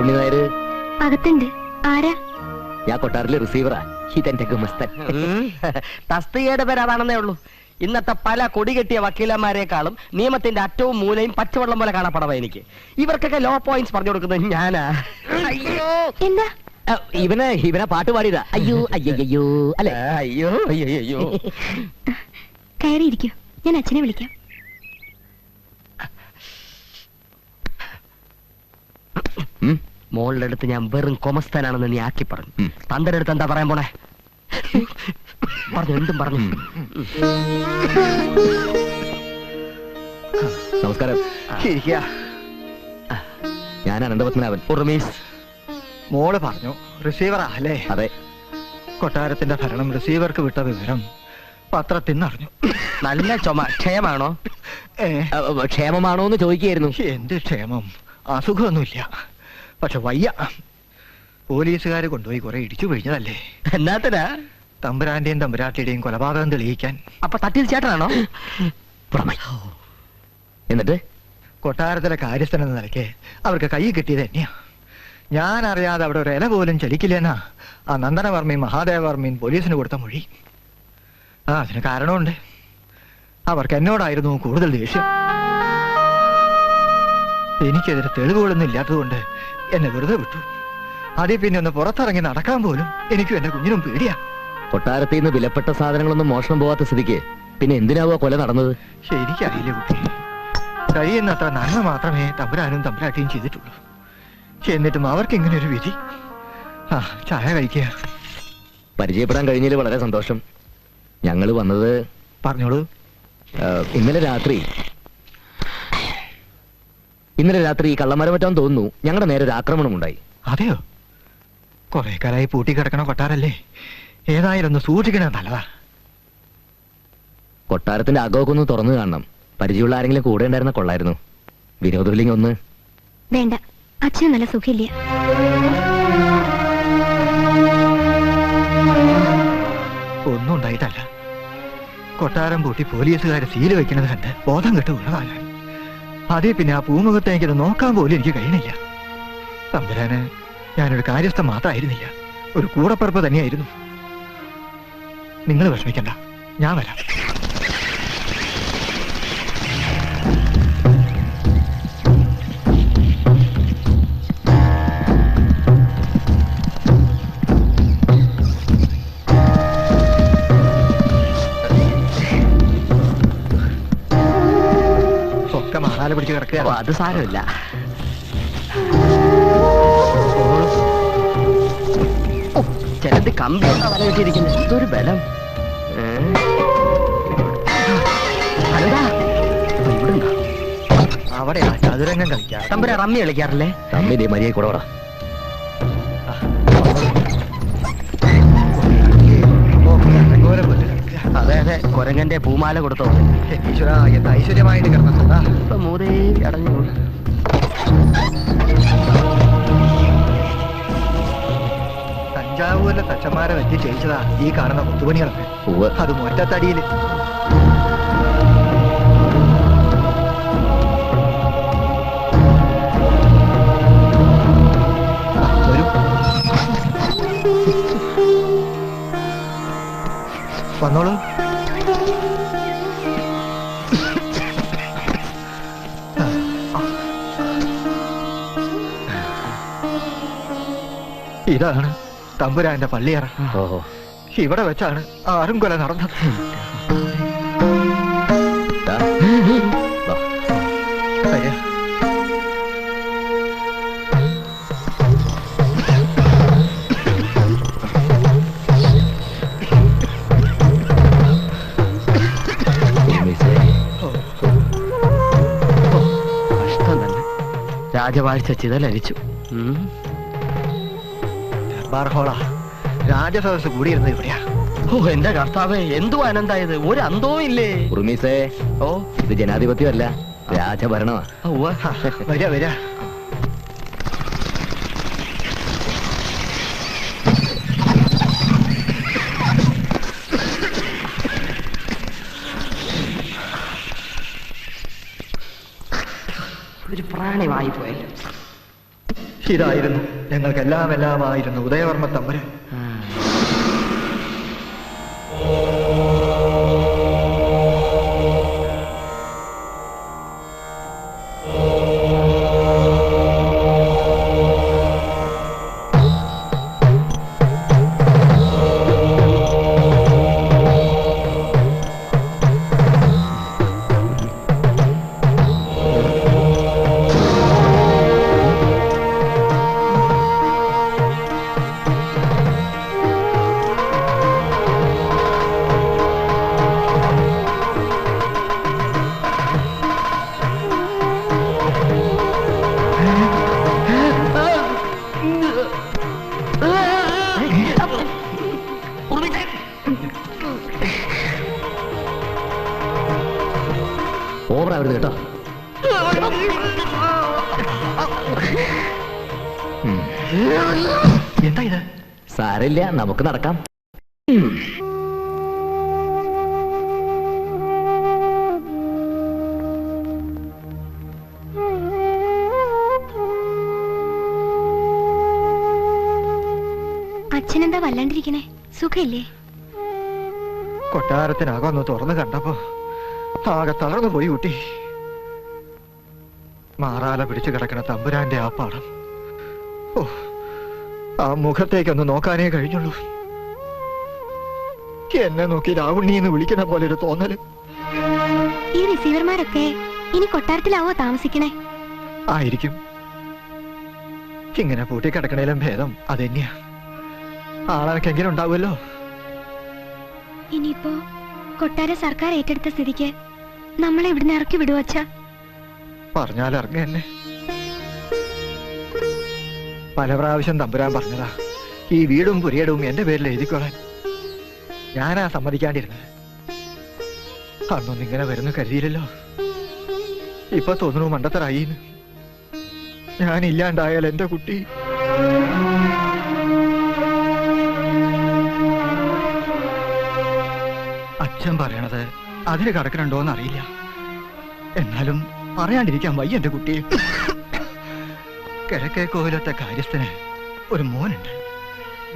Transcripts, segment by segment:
ഉണ്ണിനായര് അകത്തുണ്ട്. ആരാ? ഞാൻ കൊട്ടാറിലെ റിസീവറാ. ഇതെന്റെ ഗുമസ്തൻ. തസ്തികയുടെ പേര് അതാണെന്നേ ഉള്ളൂ. ഇന്നത്തെ പല കൊടികെട്ടിയ വക്കീലന്മാരെക്കാളും നിയമത്തിന്റെ അറ്റവും മൂലയും പച്ചവെള്ളം പോലെ കാണപ്പെടവ എനിക്ക്. ഇവർക്കൊക്കെ ലോ പോയിന്റ്സ് പറഞ്ഞു കൊടുക്കുന്നത് ഞാനാ. അയ്യോ എന്താ? ഇവനെ പാട്ട് പാടിയതാ. അയ്യോ അയ്യോ അല്ലെ? അയ്യോ അയ്യോ അയ്യോ. കയറിയിരിക്കൂ, ഞാൻ അച്ഛനെ വിളിക്കാം. മോളുടെ അടുത്ത് ഞാൻ വെറും കൊമസ്തനാണെന്ന് നീ ആക്കി പറഞ്ഞു. തന്റെ അടുത്ത് എന്താ പറയാൻ പോണേ? പറഞ്ഞു, എന്തും പറഞ്ഞു. നമസ്കാരം. ഞാൻ അനന്തപത്മനാഭൻ. ഉർമീസ്. മോള് പറഞ്ഞു റിസീവറാ അല്ലേ? അതെ. കൊട്ടാരത്തിന്റെ ഭരണം റിസീവർക്ക് വിട്ട വിവരം പത്രത്തിൽ നിന്നറിഞ്ഞു. നല്ല ചുമ. ക്ഷയമാണോ? ക്ഷേമമാണോ എന്ന് ചോദിക്കുകയായിരുന്നു. എന്ത് ക്ഷേമം? അസുഖമൊന്നുമില്ല, പക്ഷെ വയ്യ. പോലീസുകാര് കൊണ്ടുപോയി കുറെ ഇടിച്ചു പിഴിഞ്ഞതല്ലേ. എന്നാത്തിനാ? തമ്പുരാന്റെയും തമ്പുരാട്ടിയുടെയും കൊലപാതകം തെളിയിക്കാൻ. അപ്പൊ തട്ടിയത് ചേട്ടനാണോ? എന്നിട്ട് കൊട്ടാരത്തിലെ കാര്യസ്ഥൻ എന്ന നിലയ്ക്ക് അവർക്ക് കൈ കിട്ടിയത് തന്നെയാ. ഞാൻ അറിയാതെ അവിടെ ഒരു ഇല പോലും ചലിക്കില്ലെന്നാ ആ നന്ദനവർമ്മയും മഹാദേവവർമ്മയും പോലീസിന് കൊടുത്ത മൊഴി. അതിന് കാരണമുണ്ട്. അവർക്ക് എന്നോടായിരുന്നു കൂടുതൽ ദേഷ്യം. എനിക്കെതിരെ തെളിവുകളൊന്നും ഇല്ലാത്തതുകൊണ്ട് എന്നെ വെറുതെ വിട്ടു. അതിൽ പിന്നെ ഒന്ന് പുറത്തിറങ്ങി നടക്കാൻ പോലും എനിക്കും എന്റെ കുഞ്ഞിനും പേടിയാ. കൊട്ടാരത്തിൽ നിന്ന് വിലപ്പെട്ട സാധനങ്ങളൊന്നും മോഷണം പോവാത്ത സ്ഥിതിക്ക് പിന്നെ എന്തിനാവുക കൊല നടന്നത്? എനിക്കറിയില്ല കുട്ടി. കഴിയുന്നത്ര നന്മ മാത്രമേ തമ്പുരാനും തമ്പുരാട്ടിയും ചെയ്തിട്ടുള്ളൂ. എന്നിട്ടും അവർക്ക് ഇങ്ങനെ ഒരു വിധി. ചായ കഴിക്കുക. പരിചയപ്പെടാൻ കഴിഞ്ഞതിൽ വളരെ സന്തോഷം. ഞങ്ങൾ വന്നത് പറഞ്ഞോളൂ. ഇന്നലെ രാത്രി കള്ളമരമറ്റാന്ന് തോന്നുന്നു ഞങ്ങളുടെ നേരെ ഒരു ആക്രമണം ഉണ്ടായി. അതെയോ? കുറെ കാലമായി പൂട്ടിക്കിടക്കണ കൊട്ടാരല്ലേ. ഏതായാലും ഒന്ന് സൂക്ഷിക്കണേ നല്ലതാ. കൊട്ടാരത്തിന്റെ അകമൊക്കെ ഒന്ന് തുറന്നു കാണണം. പരിചയമുള്ള ആരെങ്കിലും കൂടെ ഉണ്ടായിരുന്ന കൊള്ളായിരുന്നു. വിനോദമില്ലെങ്കിൽ ഒന്ന്. വേണ്ട, അച്ഛന് നല്ല സുഖമില്ല. ഒന്നും ഉണ്ടായിട്ടല്ല. കൊട്ടാരം പൂട്ടി പോലീസുകാരെ സീല് വെക്കുന്നത് കണ്ട് ബോധം കെട്ട് വീണതാണ്. അതേ പിന്നെ ആ പൂമുഖത്തേക്ക് നോക്കാൻ പോലും എനിക്ക് കഴിയണില്ല. തമ്പുരാന് ഞാനൊരു കാര്യസ്ഥ മാത്രമായിരുന്നില്ല, ഒരു കൂടപ്പറപ്പ് തന്നെയായിരുന്നു. നിങ്ങൾ വിഷമിക്കണ്ട, ഞാൻ വരാം. ഒക്കെ മാറാല പിടിച്ച് കിടക്കുക. അത് സാരമില്ല. ചിലത് കമ്പി കൊണ്ടാ വല കിട്ടിയിരിക്കുന്നത്. ഇതൊരു ബലം. അവിടെ ചതുരംഗം കളിക്കാം. തമ്പുരാ റമ്മി കളിക്കാറില്ലേ? തമ്മിന്റെ മര്യാദ കൂടെ പറ. അതെ അതെ, കൊരങ്ങന്റെ പൂമാല കൊടുത്തോ. ഈശ്വര, എന്ത് ഐശ്വര്യമായിട്ട് കിടന്നിട്ടുണ്ടാ. ഇപ്പൊ മൂതേ അടഞ്ഞു. തഞ്ചാവൂരിലെ തച്ചന്മാരെ വെച്ച് ചെയ്യിച്ചതാ ഈ കാണുന്ന മുത്തുപണികളൊക്കെ. അതും ഒറ്റത്തടിയില്. വന്നോളൂ. ഇതാണ് തമ്പുരാന്റെ പള്ളിയറ. ഇവിടെ വെച്ചാണ് ആരും കൊല നടന്നത്. കഷ്ടം തന്നെ. രാജവാഴ്ച ചിതലരിച്ചു. രാജസദസ് കൂടിയിരുന്നത് ഇവിടെയാ. ഓ എന്റെ കർത്താവേ, എന്തു ആനന്ദായത്. ഒരു അന്തവും ഇല്ലേ. ഉറുമീസേ, ഓ ഇത് ജനാധിപത്യമല്ല, രാജഭരണമാ. വരാ വരാ. ഒരു പ്രാണി വാങ്ങിപ്പോയല്ലോ. ഇതായിരുന്നു ഞങ്ങൾക്കെല്ലാം എല്ലാമായിരുന്നു ഉദയവർമ്മ തമ്പുരാൻ. ഓവറാവരുത് കേട്ടോ. എന്താ ഇത്? സാരമില്ല, നമുക്ക് നടക്കാം. അച്ഛനെന്താ വല്ലാണ്ടിരിക്കണേ? സുഖമില്ലേ? കൊട്ടാരത്തിനകമൊന്ന് തുറന്നു കണ്ടപ്പോ ആകെ തളർന്നു പോയി കുട്ടി. മാറാല പിടിച്ചു കിടക്കണ തമ്പുരാന്റെ ആ പാടം, ഓ, ആ മുഖത്തേക്കൊന്ന് നോക്കാനേ കഴിഞ്ഞുള്ളൂ. എന്നെ നോക്കി രാവുണ്ണിന്ന് വിളിക്കുന്ന പോലെ ഒരു തോന്നല്. ഈ റിസീവർമാരൊക്കെ ഇനി കൊട്ടാരത്തിലാവോ താമസിക്കണേ? ആയിരിക്കും. ഇങ്ങനെ പൂട്ടിക്കിടക്കണേലും ഭേദം അതെന്നെയാ. ആളെങ്കിലും ഉണ്ടാവുമല്ലോ. ഇനിയിപ്പോ കൊട്ടാര സർക്കാർ ഏറ്റെടുത്ത സ്ഥിതിക്ക് നമ്മളെ ഇവിടുന്ന് ഇറക്കി വിടുവച്ച? പറഞ്ഞാൽ ഇറങ്ങ എന്നെ. പല പ്രാവശ്യം തമ്പുരാൻ പറഞ്ഞതാ ഈ വീടും പുരയിടവും എന്റെ പേരിൽ എഴുതിക്കോളാൻ. ഞാനാ സമ്മതിക്കാണ്ടിരുന്നത്. അന്നൊന്നും ഇങ്ങനെ വരുന്നു കരുതിയില്ലല്ലോ. ഇപ്പൊ തോന്നുന്നു മണ്ടത്തരായിന്ന്. ഞാനില്ലാണ്ടായാൽ എന്റെ കുട്ടി. അച്ഛൻ പറയണത് അതിന് കടക്കണുണ്ടോന്ന് അറിയില്ല. എന്നാലും പറയാണ്ടിരിക്കാൻ വയ്യ എന്റെ കുട്ടിയെ. കിഴക്കേ കോവിലത്തെ കാര്യസ്ഥന് ഒരു മോനുണ്ട്.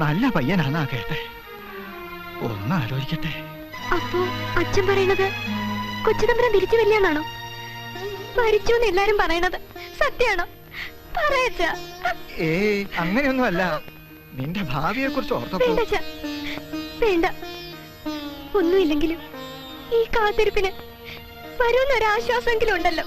നല്ല പയ്യനാന്നാ കേട്ടെ. ഒന്ന് ആലോചിക്കട്ടെ. അപ്പോ അച്ഛൻ പറയണത് കൊച്ചുതമ്പുരാൻ തിരിച്ചു വരില്ലെന്നാണോ? മരിച്ചു എന്ന് എല്ലാരും പറയണത് സത്യാണോ? പറയച്ച. അങ്ങനെയൊന്നുമല്ല. നിന്റെ ഭാവിയെ കുറിച്ച് ഓർത്തപ്പോ. വേണ്ട, ഒന്നുമില്ലെങ്കിലും ഈ കാത്തിരിപ്പിന് വരുന്നൊരാശ്വാസമെങ്കിലും ഉണ്ടല്ലോ.